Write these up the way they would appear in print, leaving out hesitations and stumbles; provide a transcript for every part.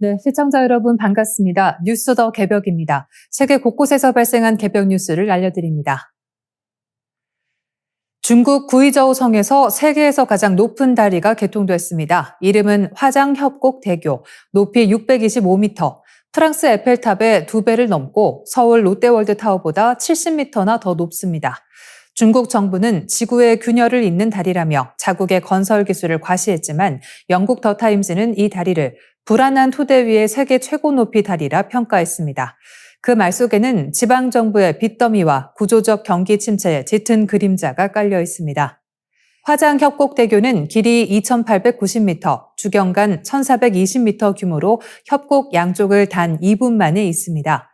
네, 시청자 여러분 반갑습니다. 뉴스 더 개벽입니다. 세계 곳곳에서 발생한 개벽 뉴스를 알려드립니다. 중국 구이저우 성에서 세계에서 가장 높은 다리가 개통됐습니다. 이름은 화장협곡대교, 높이 625m, 프랑스 에펠탑의 2배를 넘고 서울 롯데월드타워보다 70m나 더 높습니다. 중국 정부는 지구의 균열을 잇는 다리라며 자국의 건설 기술을 과시했지만 영국 더타임즈는 이 다리를 불안한 토대 위의 세계 최고 높이 다리라 평가했습니다. 그 말 속에는 지방정부의 빚더미와 구조적 경기 침체의 짙은 그림자가 깔려 있습니다. 화장협곡대교는 길이 2,890m, 주경간 1,420m 규모로 협곡 양쪽을 단 2분 만에 잇습니다.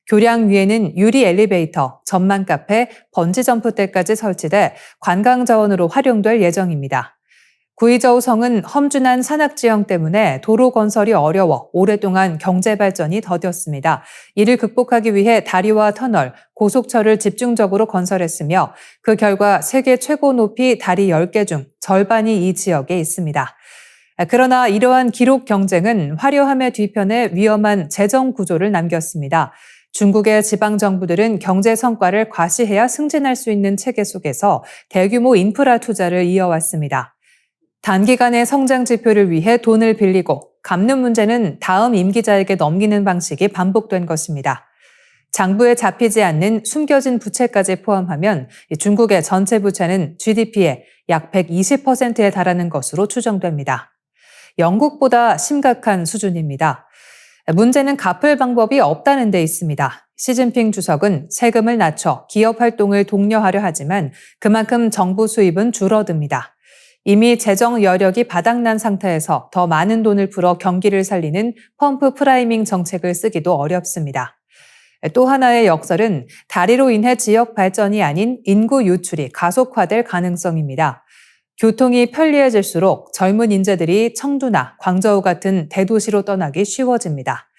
교량 위에는 유리 엘리베이터, 전망 카페, 번지점프대까지 설치돼 관광 자원으로 활용될 예정입니다. 구이저우 성은 험준한 산악 지형 때문에 도로 건설이 어려워 오랫동안 경제 발전이 더뎠습니다. 이를 극복하기 위해 다리와 터널, 고속철을 집중적으로 건설했으며 그 결과 세계 최고 높이 다리 10개 중 절반이 이 지역에 있습니다. 그러나 이러한 기록 경쟁은 화려함의 뒤편에 위험한 재정 구조를 남겼습니다. 중국의 지방정부들은 경제 성과를 과시해야 승진할 수 있는 체계 속에서 대규모 인프라 투자를 이어왔습니다. 단기간의 성장 지표를 위해 돈을 빌리고 갚는 문제는 다음 임기자에게 넘기는 방식이 반복된 것입니다. 장부에 잡히지 않는 숨겨진 부채까지 포함하면 중국의 전체 부채는 GDP의 약 120%에 달하는 것으로 추정됩니다. 영국보다 심각한 수준입니다. 문제는 갚을 방법이 없다는 데 있습니다. 시진핑 주석은 세금을 낮춰 기업 활동을 독려하려 하지만 그만큼 정부 수입은 줄어듭니다. 이미 재정 여력이 바닥난 상태에서 더 많은 돈을 풀어 경기를 살리는 펌프 프라이밍 정책을 쓰기도 어렵습니다. 또 하나의 역설은 다리로 인해 지역 발전이 아닌 인구 유출이 가속화될 가능성입니다. 교통이 편리해질수록 젊은 인재들이 청두나 광저우 같은 대도시로 떠나기 쉬워집니다.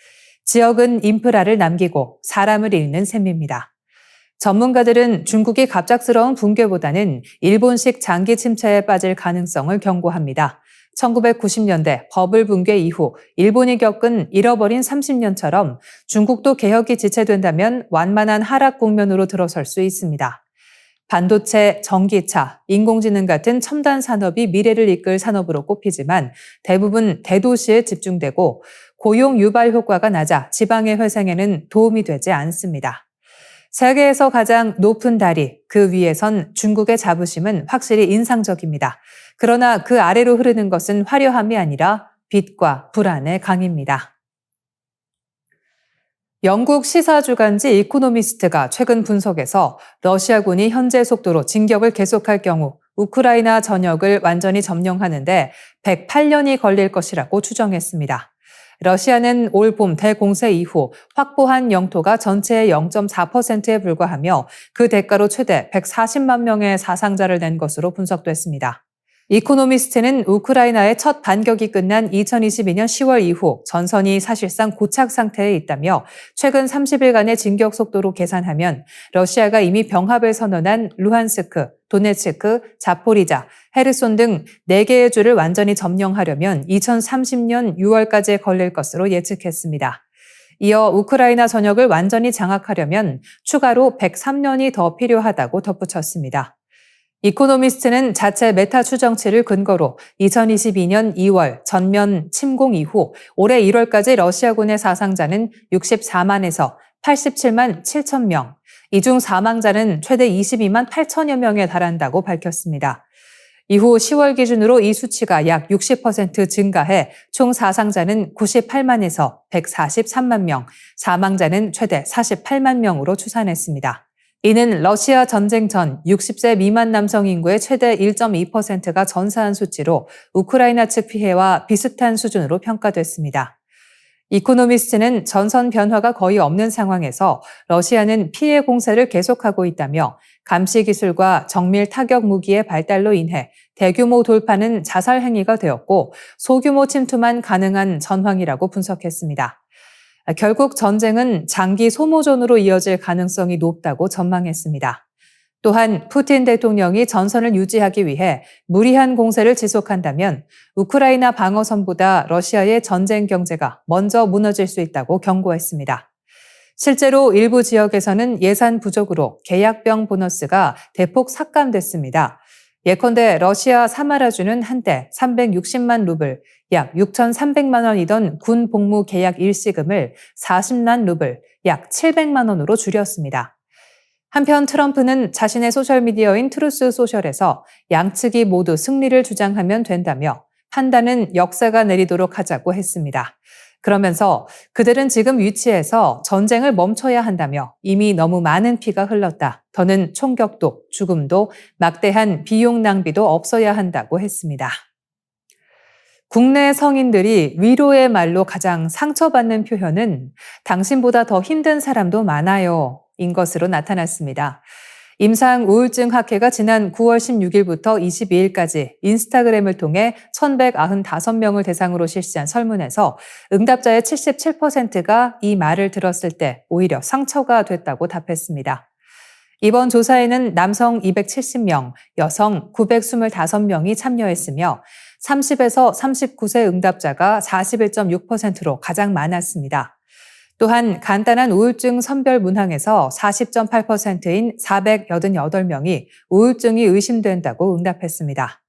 지역은 인프라를 남기고 사람을 잃는 셈입니다. 전문가들은 중국이 갑작스러운 붕괴보다는 일본식 장기 침체에 빠질 가능성을 경고합니다. 1990년대 버블 붕괴 이후 일본이 겪은 잃어버린 30년처럼 중국도 개혁이 지체된다면 완만한 하락 국면으로 들어설 수 있습니다. 반도체, 전기차, 인공지능 같은 첨단 산업이 미래를 이끌 산업으로 꼽히지만 대부분 대도시에 집중되고 고용 유발 효과가 낮아 지방의 회생에는 도움이 되지 않습니다. 세계에서 가장 높은 다리, 그 위에선 중국의 자부심은 확실히 인상적입니다. 그러나 그 아래로 흐르는 것은 화려함이 아니라 빛과 불안의 강입니다. 영국 시사주간지 이코노미스트가 최근 분석에서 러시아군이 현재 속도로 진격을 계속할 경우 우크라이나 전역을 완전히 점령하는데 108년이 걸릴 것이라고 추정했습니다. 러시아는 올 봄 대공세 이후 확보한 영토가 전체의 0.4%에 불과하며 그 대가로 최대 140만 명의 사상자를 낸 것으로 분석됐습니다. 이코노미스트는 우크라이나의 첫 반격이 끝난 2022년 10월 이후 전선이 사실상 고착 상태에 있다며 최근 30일간의 진격 속도로 계산하면 러시아가 이미 병합을 선언한 루한스크, 도네츠크, 자포리자, 헤르손 등 4개의 주를 완전히 점령하려면 2030년 6월까지 걸릴 것으로 예측했습니다. 이어 우크라이나 전역을 완전히 장악하려면 추가로 103년이 더 필요하다고 덧붙였습니다. 이코노미스트는 자체 메타 추정치를 근거로 2022년 2월 전면 침공 이후 올해 1월까지 러시아군의 사상자는 64만에서 87만 7천 명, 이 중 사망자는 최대 22만 8천여 명에 달한다고 밝혔습니다. 이후 10월 기준으로 이 수치가 약 60% 증가해 총 사상자는 98만에서 143만 명, 사망자는 최대 48만 명으로 추산했습니다. 이는 러시아 전쟁 전 60세 미만 남성 인구의 최대 1.2%가 전사한 수치로 우크라이나 측 피해와 비슷한 수준으로 평가됐습니다. 이코노미스트는 전선 변화가 거의 없는 상황에서 러시아는 피해 공세를 계속하고 있다며 감시 기술과 정밀 타격 무기의 발달로 인해 대규모 돌파는 자살 행위가 되었고 소규모 침투만 가능한 전황이라고 분석했습니다. 결국 전쟁은 장기 소모전으로 이어질 가능성이 높다고 전망했습니다. 또한 푸틴 대통령이 전선을 유지하기 위해 무리한 공세를 지속한다면 우크라이나 방어선보다 러시아의 전쟁 경제가 먼저 무너질 수 있다고 경고했습니다. 실제로 일부 지역에서는 예산 부족으로 계약병 보너스가 대폭 삭감됐습니다. 예컨대 러시아 사마라주는 한때 360만 루블, 약 6,300만 원이던 군 복무 계약 일시금을 40만 루블, 약 700만 원으로 줄였습니다. 한편 트럼프는 자신의 소셜미디어인 트루스 소셜에서 양측이 모두 승리를 주장하면 된다며 판단은 역사가 내리도록 하자고 했습니다. 그러면서 그들은 지금 위치에서 전쟁을 멈춰야 한다며 이미 너무 많은 피가 흘렀다. 더는 총격도, 죽음도, 막대한 비용 낭비도 없어야 한다고 했습니다. 국내 성인들이 위로의 말로 가장 상처받는 표현은 당신보다 더 힘든 사람도 많아요. 인 것으로 나타났습니다. 임상우울증학회가 지난 9월 16일부터 22일까지 인스타그램을 통해 1,195명을 대상으로 실시한 설문에서 응답자의 77%가 이 말을 들었을 때 오히려 상처가 됐다고 답했습니다. 이번 조사에는 남성 270명, 여성 925명이 참여했으며 30에서 39세 응답자가 41.6%로 가장 많았습니다. 또한 간단한 우울증 선별 문항에서 40.8%인 488명이 우울증이 의심된다고 응답했습니다.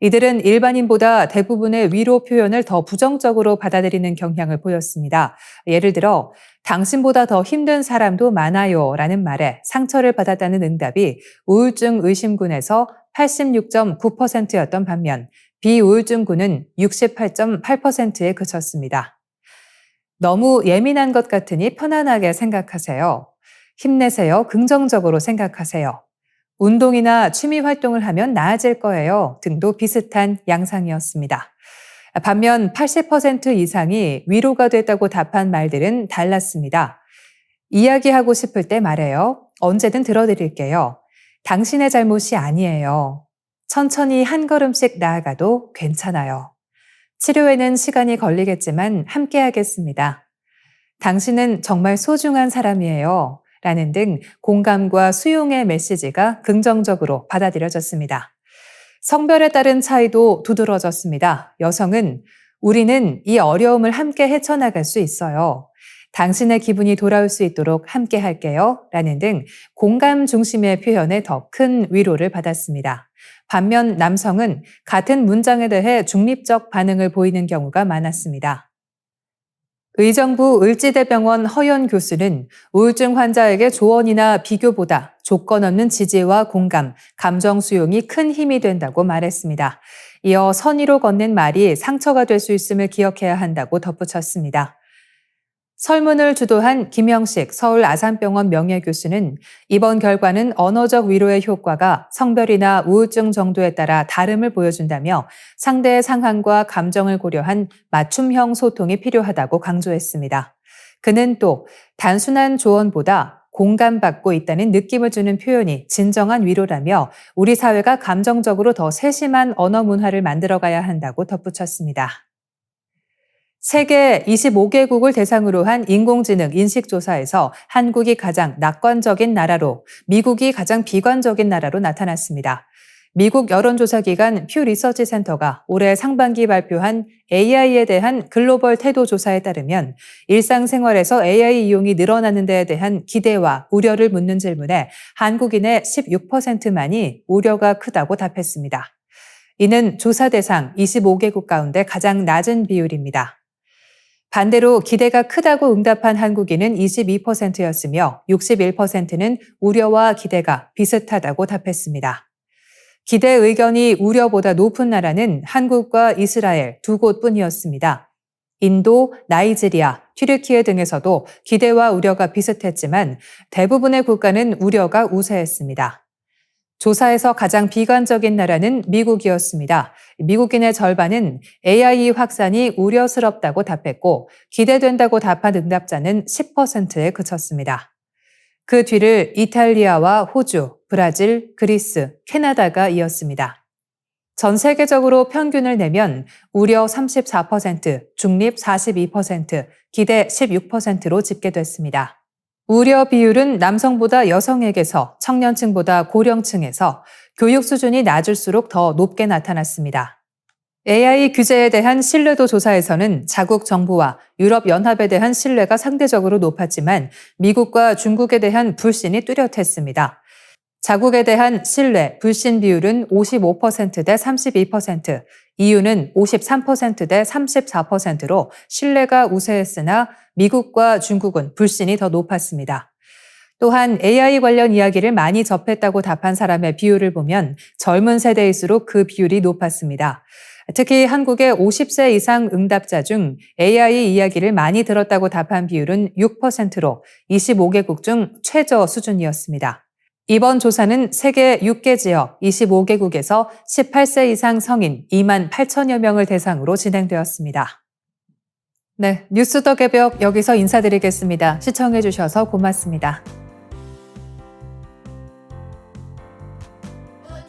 이들은 일반인보다 대부분의 위로 표현을 더 부정적으로 받아들이는 경향을 보였습니다. 예를 들어 당신보다 더 힘든 사람도 많아요 라는 말에 상처를 받았다는 응답이 우울증 의심군에서 86.9%였던 반면 비우울증군은 68.8%에 그쳤습니다. 너무 예민한 것 같으니 편안하게 생각하세요. 힘내세요. 긍정적으로 생각하세요. 운동이나 취미 활동을 하면 나아질 거예요. 등도 비슷한 양상이었습니다. 반면 80% 이상이 위로가 됐다고 답한 말들은 달랐습니다. 이야기하고 싶을 때 말해요. 언제든 들어드릴게요. 당신의 잘못이 아니에요. 천천히 한 걸음씩 나아가도 괜찮아요. 치료에는 시간이 걸리겠지만 함께 하겠습니다. 당신은 정말 소중한 사람이에요. 라는 등 공감과 수용의 메시지가 긍정적으로 받아들여졌습니다. 성별에 따른 차이도 두드러졌습니다. 여성은 우리는 이 어려움을 함께 헤쳐나갈 수 있어요. 당신의 기분이 돌아올 수 있도록 함께 할게요. 라는 등 공감 중심의 표현에 더 큰 위로를 받았습니다. 반면 남성은 같은 문장에 대해 중립적 반응을 보이는 경우가 많았습니다. 의정부 을지대병원 허연 교수는 우울증 환자에게 조언이나 비교보다 조건 없는 지지와 공감, 감정 수용이 큰 힘이 된다고 말했습니다. 이어 선의로 건넨 말이 상처가 될 수 있음을 기억해야 한다고 덧붙였습니다. 설문을 주도한 김영식 서울 아산병원 명예교수는 이번 결과는 언어적 위로의 효과가 성별이나 우울증 정도에 따라 다름을 보여준다며 상대의 상황과 감정을 고려한 맞춤형 소통이 필요하다고 강조했습니다. 그는 또 단순한 조언보다 공감받고 있다는 느낌을 주는 표현이 진정한 위로라며 우리 사회가 감정적으로 더 세심한 언어 문화를 만들어가야 한다고 덧붙였습니다. 세계 25개국을 대상으로 한 인공지능 인식조사에서 한국이 가장 낙관적인 나라로, 미국이 가장 비관적인 나라로 나타났습니다. 미국 여론조사기관 퓨 리서치 센터가 올해 상반기 발표한 AI에 대한 글로벌 태도 조사에 따르면 일상생활에서 AI 이용이 늘어나는 데에 대한 기대와 우려를 묻는 질문에 한국인의 16%만이 우려가 크다고 답했습니다. 이는 조사 대상 25개국 가운데 가장 낮은 비율입니다. 반대로 기대가 크다고 응답한 한국인은 22%였으며 61%는 우려와 기대가 비슷하다고 답했습니다. 기대 의견이 우려보다 높은 나라는 한국과 이스라엘 두 곳뿐이었습니다. 인도, 나이지리아, 튀르키예 등에서도 기대와 우려가 비슷했지만 대부분의 국가는 우려가 우세했습니다. 조사에서 가장 비관적인 나라는 미국이었습니다. 미국인의 절반은 AI 확산이 우려스럽다고 답했고 기대된다고 답한 응답자는 10%에 그쳤습니다. 그 뒤를 이탈리아와 호주, 브라질, 그리스, 캐나다가 이었습니다. 전 세계적으로 평균을 내면 우려 34%, 중립 42%, 기대 16%로 집계됐습니다. 우려 비율은 남성보다 여성에게서, 청년층보다 고령층에서, 교육 수준이 낮을수록 더 높게 나타났습니다. AI 규제에 대한 신뢰도 조사에서는 자국 정부와 유럽연합에 대한 신뢰가 상대적으로 높았지만 미국과 중국에 대한 불신이 뚜렷했습니다. 자국에 대한 신뢰, 불신 비율은 55%대 32%, EU는 53%대 34%로 신뢰가 우세했으나 미국과 중국은 불신이 더 높았습니다. 또한 AI 관련 이야기를 많이 접했다고 답한 사람의 비율을 보면 젊은 세대일수록 그 비율이 높았습니다. 특히 한국의 50세 이상 응답자 중 AI 이야기를 많이 들었다고 답한 비율은 6%로 25개국 중 최저 수준이었습니다. 이번 조사는 세계 6개 지역 25개국에서 18세 이상 성인 2만 8천여 명을 대상으로 진행되었습니다. 네, 뉴스 더 개벽 여기서 인사드리겠습니다. 시청해 주셔서 고맙습니다.